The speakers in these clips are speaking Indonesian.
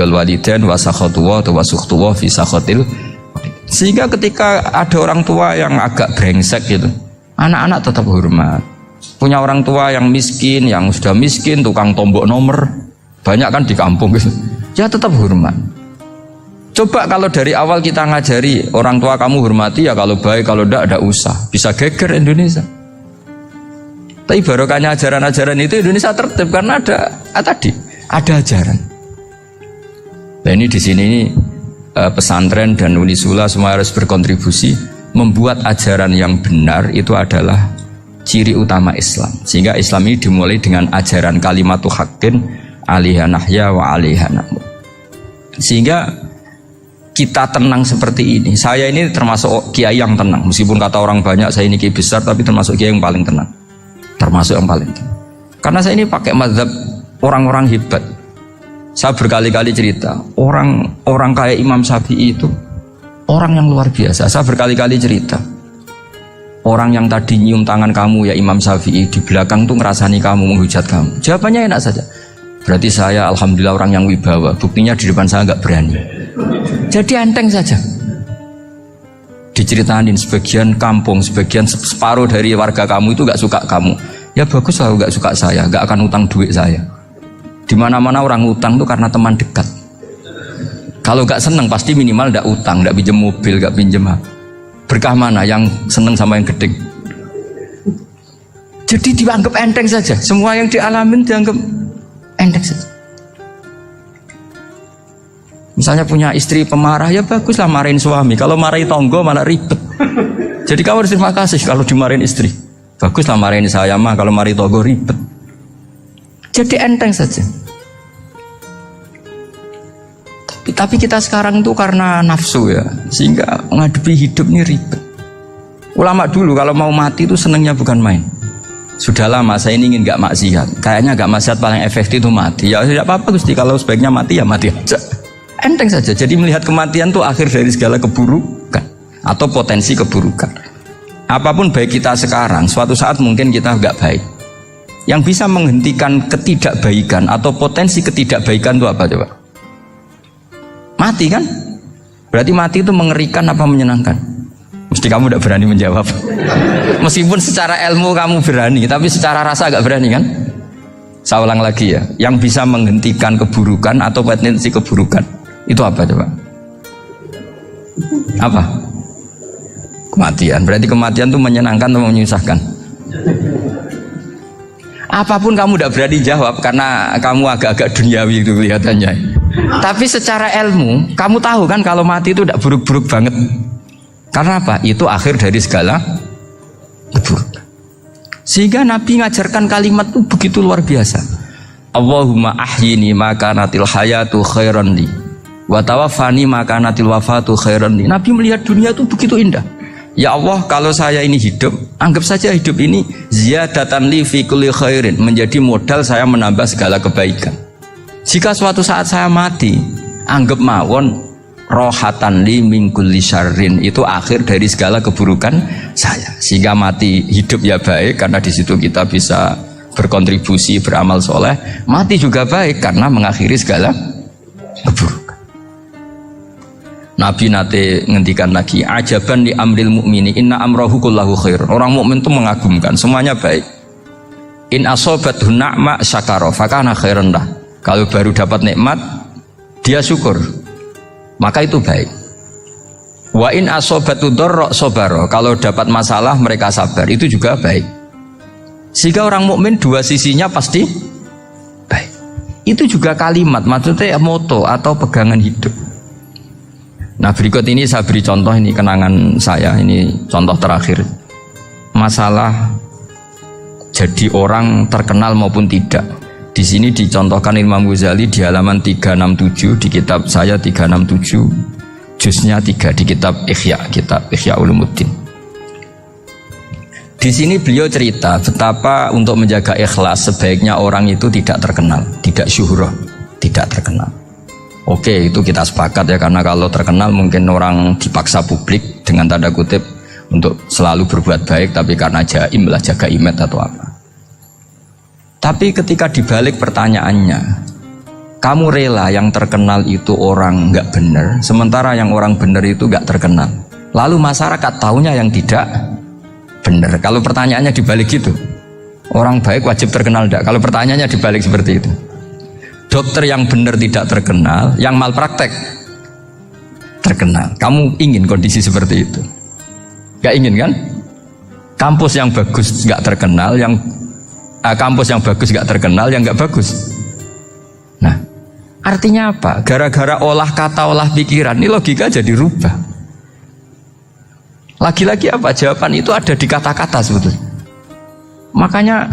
ridhal walidain wa sakhatullah wa sukhtullah fi sakhatil. Sehingga ketika ada orang tua yang agak brengsek gitu, anak-anak tetap hormat. Punya orang tua yang miskin, yang sudah miskin, tukang tombok nomor, banyak kan di kampung gitu. Ya tetap hormat. Coba kalau dari awal kita ngajari orang tua kamu hormati ya, kalau baik, kalau tidak usah. Bisa geger Indonesia. Tapi barokahnya ajaran-ajaran itu Indonesia tertib karena ada ajaran. Nah ini di sini ini pesantren dan Unisula semua harus berkontribusi membuat ajaran yang benar itu adalah ciri utama Islam. Sehingga Islam ini dimulai dengan ajaran kalimatu haqqin alaiha nahya wa alaiha namut. Sehingga kita tenang seperti ini. Saya ini termasuk kiai yang tenang. Meskipun kata orang banyak saya ini kiai besar, tapi termasuk kiai yang paling tenang. Termasuk yang paling tenang. Karena saya ini pakai mazhab orang-orang hebat. Saya berkali-kali cerita, orang kayak Imam Syafi'i itu orang yang luar biasa. Saya berkali-kali cerita, orang yang tadi nyium tangan kamu ya Imam Syafi'i, di belakang tuh ngerasani kamu, menghujat kamu. Jawabannya enak saja. Berarti saya alhamdulillah orang yang wibawa. Buktinya di depan saya nggak berani. Jadi enteng saja. Diceritain sebagian kampung, sebagian separuh dari warga kamu itu nggak suka kamu. Ya bagus lah nggak suka saya, nggak akan utang duit saya. Di mana-mana orang utang tuh karena teman dekat. Kalau nggak seneng pasti minimal nggak utang, nggak pinjam mobil, nggak pinjam. Berkah mana yang seneng sama yang gede? Jadi dianggap enteng saja. Semua yang dialamin dianggap enteng saja. Misalnya punya istri pemarah, ya baguslah marahin suami. Kalau marahin tonggo malah ribet. Jadi kamu harus terima kasih kalau dimarahin istri. Baguslah marahin saya mah, kalau marahin tonggo ribet. Jadi enteng saja. Tapi kita sekarang tuh karena nafsu ya, sehingga menghadapi hidup ini ribet. Ulama dulu kalau mau mati itu senengnya bukan main. Sudah lama saya ini ingin gak maksiat. Kayaknya gak maksiat paling efektif itu mati. Ya tidak apa-apa Gusti, kalau sebaiknya mati ya mati aja. Enteng saja. Jadi melihat kematian itu akhir dari segala keburukan atau potensi keburukan. Apapun baik kita sekarang, suatu saat mungkin kita nggak baik. Yang bisa menghentikan ketidakbaikan atau potensi ketidakbaikan itu apa coba? Mati kan? Berarti mati itu mengerikan apa menyenangkan? Mesti kamu tidak berani menjawab. Meskipun secara ilmu kamu berani, tapi secara rasa agak berani kan? Saya ulang lagi ya. Yang bisa menghentikan keburukan atau potensi keburukan itu apa coba? Apa? Kematian. Berarti kematian itu menyenangkan atau menyusahkan? Apapun kamu tidak berani jawab karena kamu agak-agak duniawi itu kelihatannya. Tapi secara ilmu kamu tahu kan kalau mati itu tidak buruk-buruk banget. Karena apa? Itu akhir dari segala keburukan. Sehingga Nabi ngajarkan kalimat itu begitu luar biasa. Allahumma ahyini maka natil hayatu khairan li wa tawaffani maka natil wafatu khairan li. Nabi melihat dunia itu begitu indah. Ya Allah, kalau saya ini hidup, anggap saja hidup ini ziyadatan li fi kulli khairin, menjadi modal saya menambah segala kebaikan. Jika suatu saat saya mati, anggap mawon rohatan li min kulli syarrin, itu akhir dari segala keburukan saya. Sehingga mati hidup ya baik karena di situ kita bisa berkontribusi, beramal soleh. Mati juga baik karena mengakhiri segala keburukan. Nabi nate ngendikan lagi, ajaban li amril mu'mini inna amrahu kullahu khair. Orang mukmin itu mengagumkan, semuanya baik. In asobathu na'ma syakara fakana khairan lah. Kalau baru dapat nikmat dia syukur, maka itu baik. Wa in asobatu dharra sabara. Kalau dapat masalah mereka sabar, itu juga baik. Sehingga orang mukmin dua sisinya pasti baik. Itu juga kalimat, maksudnya moto atau pegangan hidup. Nah berikut ini saya beri contoh, ini kenangan saya, ini contoh terakhir. Masalah jadi orang terkenal maupun tidak. Di sini dicontohkan Imam Ghazali di halaman 367 di kitab saya 367, juznya 3 di kitab Ihya Ulumuddin. Di sini beliau cerita betapa untuk menjaga ikhlas sebaiknya orang itu tidak terkenal, tidak syuhrah, tidak terkenal. Oke, itu kita sepakat ya, karena kalau terkenal mungkin orang dipaksa publik dengan tanda kutip untuk selalu berbuat baik, tapi karena jaim lah, jaga image atau apa. Tapi ketika dibalik pertanyaannya, Kamu rela yang terkenal itu orang nggak benar, sementara yang orang benar itu nggak terkenal. Lalu masyarakat tahunya yang tidak benar. Kalau pertanyaannya dibalik gitu, orang baik wajib terkenal enggak? Kalau pertanyaannya dibalik seperti itu, dokter yang benar tidak terkenal, yang malpraktek terkenal. Kamu ingin kondisi seperti itu? Gak ingin kan? Kampus yang bagus gak terkenal, kampus yang bagus gak terkenal, yang gak bagus. Nah, artinya apa? Gara-gara olah kata, olah pikiran, ini logika jadi rubah. Lagi-lagi apa? Jawaban itu ada di kata-kata sebetulnya. Makanya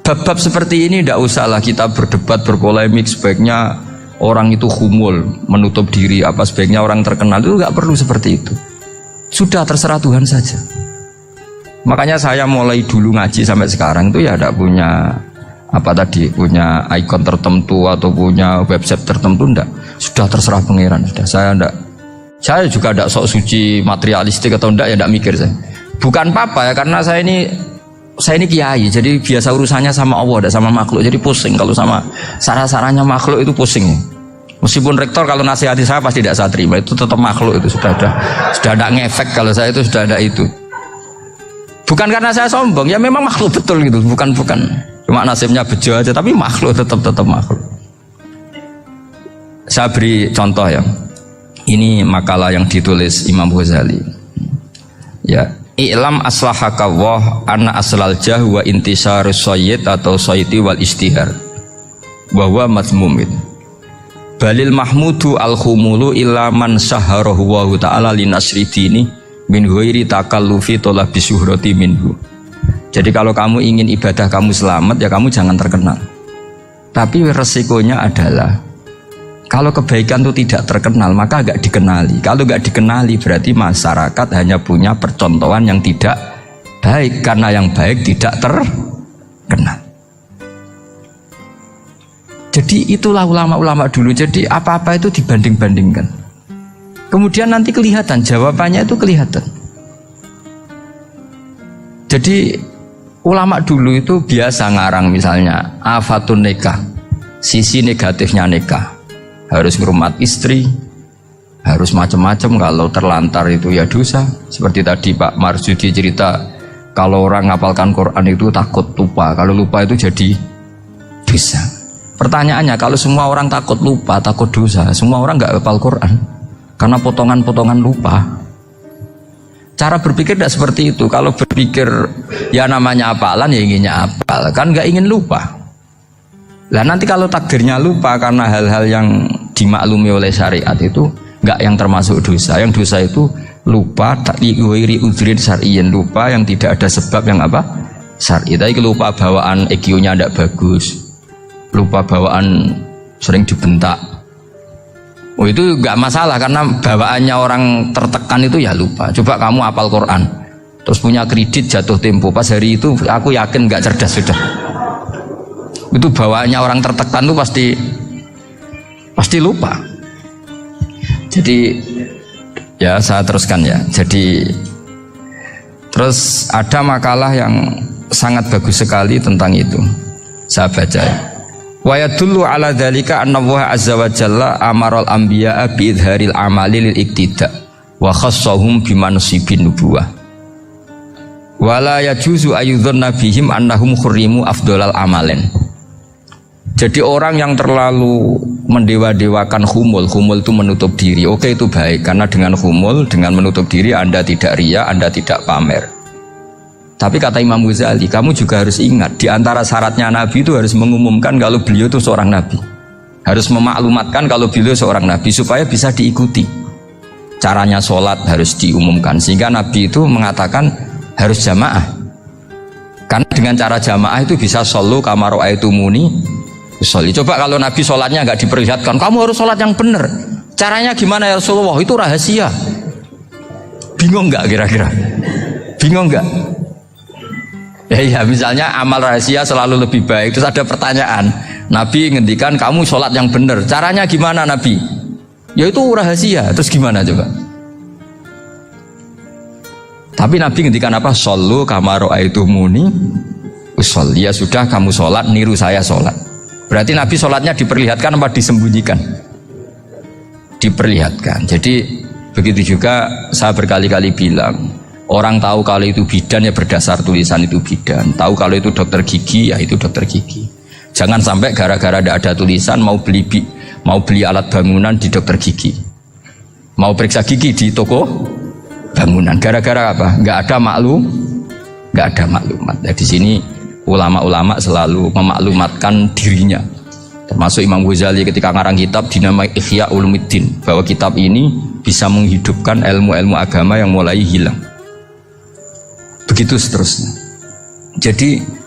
bab-bab seperti ini tidak usahlah kita berdebat, berpolemik. Sebaiknya orang itu humul, menutup diri, apa sebaiknya orang terkenal, itu nggak perlu seperti itu. Sudah terserah Tuhan saja. Makanya saya mulai dulu ngaji sampai sekarang itu ya tidak punya punya ikon tertentu atau punya website tertentu, enggak. Sudah terserah pangeran, sudah. Saya juga tidak sok suci materialistik atau enggak, ya tidak mikir saya. Bukan apa-apa ya, karena saya ini kiai, jadi biasa urusannya sama Allah, tidak sama makhluk. Jadi pusing kalau sama sarah-sarahnya makhluk itu pusing. Meskipun rektor kalau nasihati saya pasti tidak saya terima, itu tetap makhluk, itu sudah ada ngefek kalau saya itu sudah ada itu. Bukan karena saya sombong, ya memang makhluk betul gitu, bukan. Cuma nasibnya bejo aja, tapi makhluk tetap makhluk. Saya beri contoh ya. Ini makalah yang ditulis Imam Ghazali. Ya, i'lam aslahaka Allah anna aslal jah wa intisarus sayyid atau sayyidi wal istihar. Wa huwa mazmum. Balil mahmudu al-khumulu illa man saharahu wa ta'ala li nasri dini min ghairi takallufi talabi syuhrati minhu. Jadi kalau kamu ingin ibadah kamu selamat, ya kamu jangan terkenal. Tapi resikonya adalah kalau kebaikan itu tidak terkenal, maka agak dikenali. Kalau agak dikenali berarti masyarakat hanya punya percontohan yang tidak baik, karena yang baik tidak terkenal. Jadi itulah ulama-ulama dulu. Jadi apa-apa itu dibanding-bandingkan. Kemudian nanti kelihatan, jawabannya itu kelihatan. Jadi ulama dulu itu biasa ngarang misalnya afatun nikah, sisi negatifnya nikah, harus ngurmat istri, harus macam-macam, kalau terlantar itu ya dosa. Seperti tadi Pak Marsudi cerita, kalau orang ngapalkan Quran itu takut lupa, kalau lupa itu jadi dosa. Pertanyaannya, kalau semua orang takut lupa, takut dosa, semua orang nggak hafal Quran karena potongan-potongan lupa. Cara berpikir tidak seperti itu. Kalau berpikir ya namanya apalan, ya inginnya apal, kan nggak ingin lupa. Lah nanti kalau takdirnya lupa karena hal-hal yang dimaklumi oleh syariat itu nggak yang termasuk dosa. Yang dosa itu lupa takliwiri udrin syar'iyin, lupa yang tidak ada sebab yang apa syar'i. Tapi lupa bawaan EQ-nya tidak bagus, lupa bawaan sering dibentak. Oh itu nggak masalah, karena bawaannya orang tertekan itu ya lupa. Coba kamu hafal Quran, terus punya kredit jatuh tempo, pas hari itu aku yakin nggak cerdas sudah. Itu bawaannya orang tertekan itu pasti lupa. Jadi ya saya teruskan ya. Jadi terus ada makalah yang sangat bagus sekali tentang itu. Saya baca ya. Wa yadullu ala dzalika anna Allah azza wa jalla amaral anbiya'a bi idharil amali lil iktida wa khassahum bi mansibin nubuwah. Wa la yajuzu ayyudhanna bihim annahum khurrimu afdhalal amalen. Jadi orang yang terlalu mendewa-dewakan khumul itu menutup diri. Oke, itu baik, karena dengan khumul, dengan menutup diri Anda tidak riya, Anda tidak pamer. Tapi kata Imam Ghazali, kamu juga harus ingat, di antara syaratnya Nabi itu harus mengumumkan kalau beliau itu seorang Nabi. Harus memaklumatkan kalau beliau seorang Nabi supaya bisa diikuti. Caranya sholat harus diumumkan, sehingga Nabi itu mengatakan harus jamaah. Karena dengan cara jamaah itu bisa shollu kama ra'aitumuni usolli. Coba kalau Nabi sholatnya nggak diperlihatkan, kamu harus sholat yang benar. Caranya gimana ya Rasulullah? Itu rahasia. Bingung nggak kira-kira? Bingung nggak? Ya misalnya amal rahasia selalu lebih baik. Terus ada pertanyaan, Nabi ngendikan kamu sholat yang benar, caranya gimana Nabi? Ya itu rahasia. Terus gimana coba? Tapi Nabi ngendikan apa? Shollu kama ra'aitumuni usolli. Ya sudah, kamu sholat niru saya sholat. Berarti Nabi sholatnya diperlihatkan apa disembunyikan? Diperlihatkan. Jadi begitu juga saya berkali-kali bilang, orang tahu kalau itu bidan ya berdasar tulisan itu bidan. Tahu kalau itu dokter gigi ya itu dokter gigi. Jangan sampai gara-gara tidak ada tulisan mau beli alat bangunan di dokter gigi, mau periksa gigi di toko bangunan. Gara-gara apa? Nggak ada maklumat. Nah, di sini ulama-ulama selalu memaklumatkan dirinya. Termasuk Imam Ghazali ketika ngarang kitab dinamai Ihya Ulumuddin, bahwa kitab ini bisa menghidupkan ilmu-ilmu agama yang mulai hilang. Begitu seterusnya. Jadi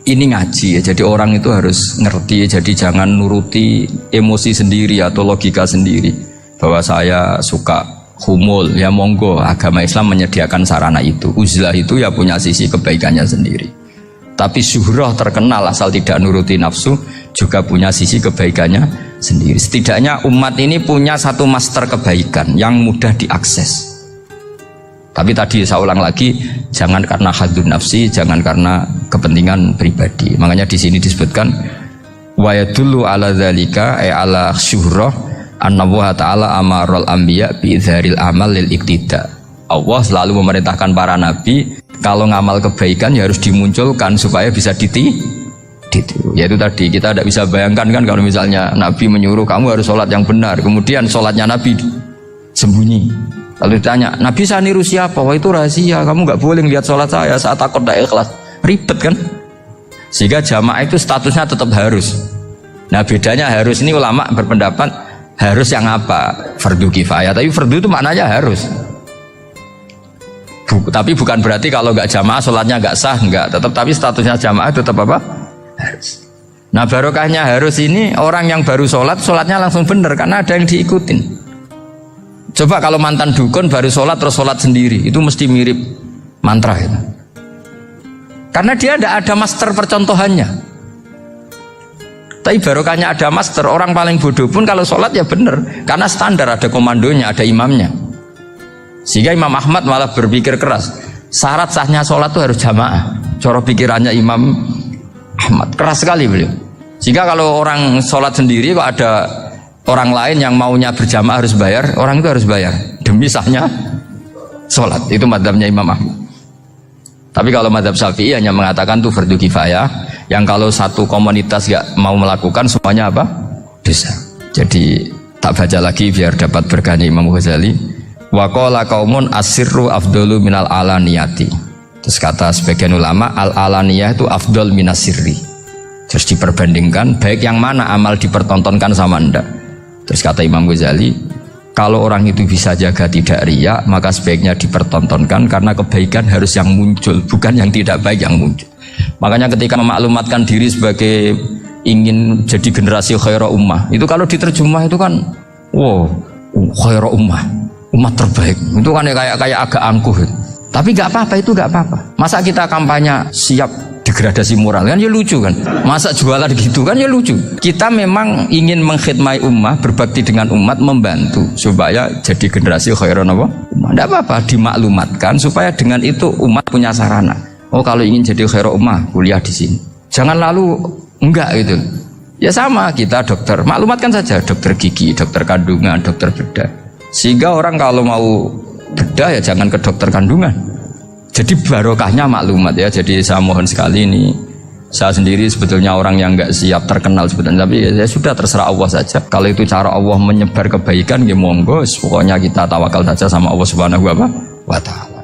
ini ngaji ya, jadi orang itu harus ngerti, jadi jangan nuruti emosi sendiri atau logika sendiri bahwa saya suka humul, ya monggo, agama Islam menyediakan sarana itu. Uzlah itu ya punya sisi kebaikannya sendiri. Tapi syuhrah terkenal asal tidak nuruti nafsu juga punya sisi kebaikannya sendiri. Setidaknya umat ini punya satu master kebaikan yang mudah diakses. Tapi tadi saya ulang lagi, jangan karena hadun nafsi, jangan karena kepentingan pribadi. Makanya di sini disebutkan wa yadullu ala dzalika ay ala syuhrah annallaha ta'ala amarul anbiya bi dzaril amal lil iktida. Allah selalu memerintahkan para nabi kalau ngamal kebaikan ya harus dimunculkan supaya bisa ditiru. Yaitu tadi kita tidak bisa bayangkan kan kalau misalnya nabi menyuruh kamu harus sholat yang benar, kemudian sholatnya nabi sembunyi. Lalu ditanya, Nabi saya niru siapa? Wah itu rahasia, kamu nggak boleh lihat sholat saya saat takut tidak ikhlas. Ribet kan? Sehingga jamaah itu statusnya tetap harus. Nah bedanya harus ini ulama berpendapat harus yang apa? Fardu kifayah, tapi fardu itu maknanya harus. Tapi bukan berarti kalau nggak jamaah sholatnya nggak sah, nggak. Tapi statusnya jamaah tetap apa? Harus. Nah barokahnya harus ini orang yang baru sholatnya langsung benar karena ada yang diikutin. Coba kalau mantan dukun baru sholat terus sholat sendiri, itu mesti mirip mantra itu. Karena dia tidak ada master percontohannya. Tapi barokahnya ada master, orang paling bodoh pun kalau sholat ya benar, karena standar ada komandonya, ada imamnya. Sehingga Imam Ahmad malah berpikir keras, syarat sahnya sholat itu harus jamaah. Cara pikirannya Imam Ahmad keras sekali beliau. Sehingga kalau orang sholat sendiri kok ada orang lain yang maunya berjamaah harus bayar, orang itu harus bayar demi sahnya sholat. Itu madzhabnya Imam Ahmad. Tapi kalau madzhab Syafi'i hanya mengatakan itu fardu kifayah, yang kalau satu komunitas gak mau melakukan semuanya apa? Dosa. Jadi tak baca lagi biar dapat berkahnya Imam Ghazali. Wa qala qaumun asirru afdalu minal alaniyati. Terus kata sebagian ulama al alaniyah itu afdal minas sirri. Terus diperbandingkan baik yang mana amal dipertontonkan sama anda. Terus kata Imam Ghazali, kalau orang itu bisa jaga tidak riya, maka sebaiknya dipertontonkan karena kebaikan harus yang muncul, bukan yang tidak baik yang muncul. Makanya ketika memaklumatkan diri sebagai ingin jadi generasi khairah ummah, itu kalau diterjemah itu kan, wow, khairah ummah, umat terbaik. Itu kan kayak agak angkuh. Tapi nggak apa-apa, itu nggak apa-apa. Masa kita kampanye siap degradasi moral kan ya lucu kan, masa jualan gitu kan ya lucu. Kita memang ingin mengkhidmati ummah, berbakti dengan umat, membantu supaya jadi generasi khairan apa? Tidak apa-apa, dimaklumatkan supaya dengan itu umat punya sarana. Oh kalau ingin jadi khairan ummah kuliah di sini. Jangan lalu enggak gitu. Ya sama kita dokter, maklumatkan saja dokter gigi, dokter kandungan, dokter bedah. Sehingga orang kalau mau bedah ya jangan ke dokter kandungan. Jadi barokahnya maklumat ya. Jadi saya mohon sekali ini, saya sendiri sebetulnya orang yang nggak siap terkenal sebetulnya, tapi ya sudah terserah Allah saja. Kalau itu cara Allah menyebar kebaikan, ya monggo. Pokoknya kita tawakal saja sama Allah Subhanahu wa Ta'ala.